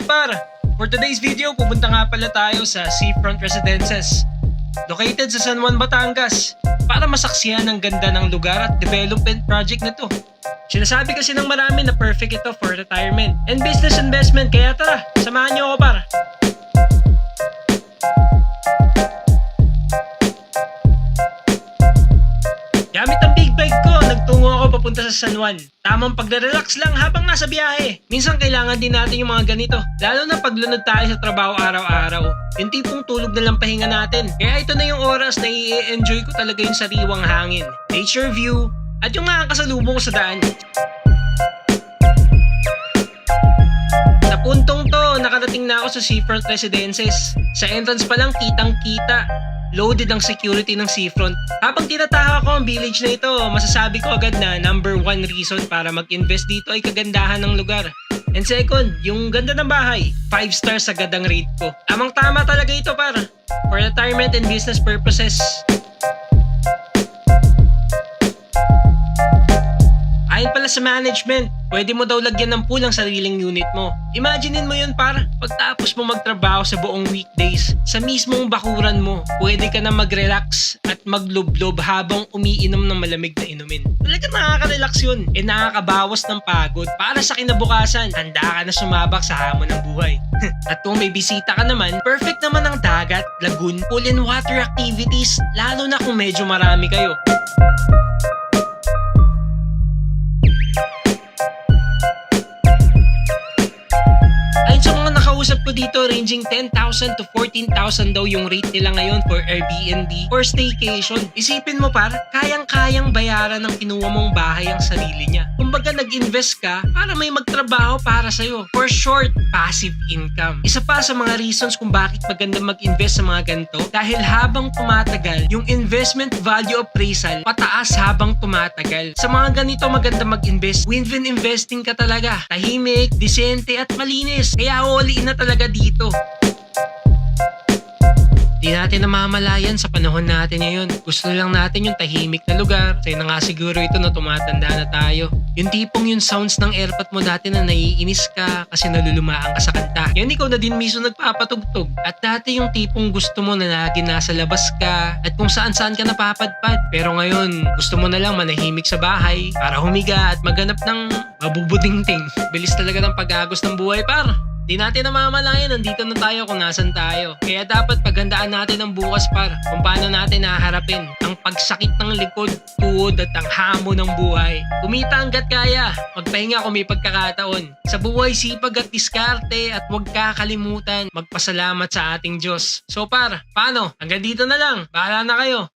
par! For today's video, pupunta nga pala tayo sa Seafront Residences, located sa San Juan, Batangas, para masaksihan ang ganda ng lugar at development project na to. Sinasabi kasi ng marami na perfect ito for retirement and business investment, kaya tara, samahan niyo ako par! Gamit ang big bike ko, nagtungo ako papunta sa San Juan. Tamang pagre-relax lang habang nasa biyahe. Minsan kailangan din natin yung mga ganito, lalo na paglunod tayo sa trabaho araw-araw. Yung tipong tulog na lang pahinga natin. Kaya ito na yung oras na i-enjoy ko talaga yung sariwang hangin, nature view, at yung makakasalubong ko sa daan. Sa puntong to, nakarating na ako sa Seafront Residences. Sa entrance pa lang, kitang-kita. Loaded ang security ng Seafront. Habang tinatahak ko ang village na ito, masasabi ko agad na number one reason para mag-invest dito ay kagandahan ng lugar. And second, yung ganda ng bahay. 5 stars agad ang rate ko. Tamang-tama talaga ito para for retirement and business purposes. Ayon pala sa management, pwede mo daw lagyan ng pool ang sariling unit mo. Imaginein mo yun par, pagtapos mo magtrabaho sa buong weekdays, sa mismong bakuran mo, pwede ka na mag-relax at maglublob habang umiinom ng malamig na inumin. Talagang nakaka-relax yun, nakakabawas ng pagod para sa kinabukasan, handa ka na sumabak sa hamon ng buhay. At kung may bisita ka naman, perfect naman ang dagat, lagoon, pool and water activities, lalo na kung medyo marami kayo. Usap ko dito, ranging 10,000 to 14,000 daw yung rate nila ngayon for Airbnb or staycation. Isipin mo par, kayang-kayang bayaran ng kinuha mong bahay ang sarili niya. Kumbaga nag-invest ka para may magtrabaho para sa'yo. For short, passive income. Isa pa sa mga reasons kung bakit maganda mag-invest sa mga ganito, dahil habang tumatagal, yung investment value appraisal pataas habang tumatagal. Sa mga ganito maganda mag-invest, win-win investing ka talaga. Tahimik, disente at malinis. Kaya all-in na talaga dito. Di natin namamalayan sa panahon natin ngayon. Gusto lang natin yung tahimik na lugar. Sa'yo na nga siguro ito na tumatanda na tayo. Yung tipong yung sounds ng airpot mo dati na naiinis ka kasi nalulumaan ka sa kanta. Yan ikaw na din mismo nagpapatugtog. At dati yung tipong gusto mo na lagi nasa labas ka at kung saan-saan ka napapadpad. Pero ngayon, gusto mo na lang manahimik sa bahay para humiga at maghanap ng mabubudingting. Bilis talaga ng pag-agos ng buhay par. Di natin namamalayan, nandito na tayo kung nasan tayo. Kaya dapat paghandaan natin ang bukas par kung paano natin haharapin ang pagsakit ng likod, tuhod at ang hamon ng buhay. Kumita hanggat kaya, magpahinga kung may pagkakataon. Sa buhay, sipag at diskarte at huwag kakalimutan magpasalamat sa ating Diyos. So par, paano? Hanggang dito na lang. Bahala na kayo.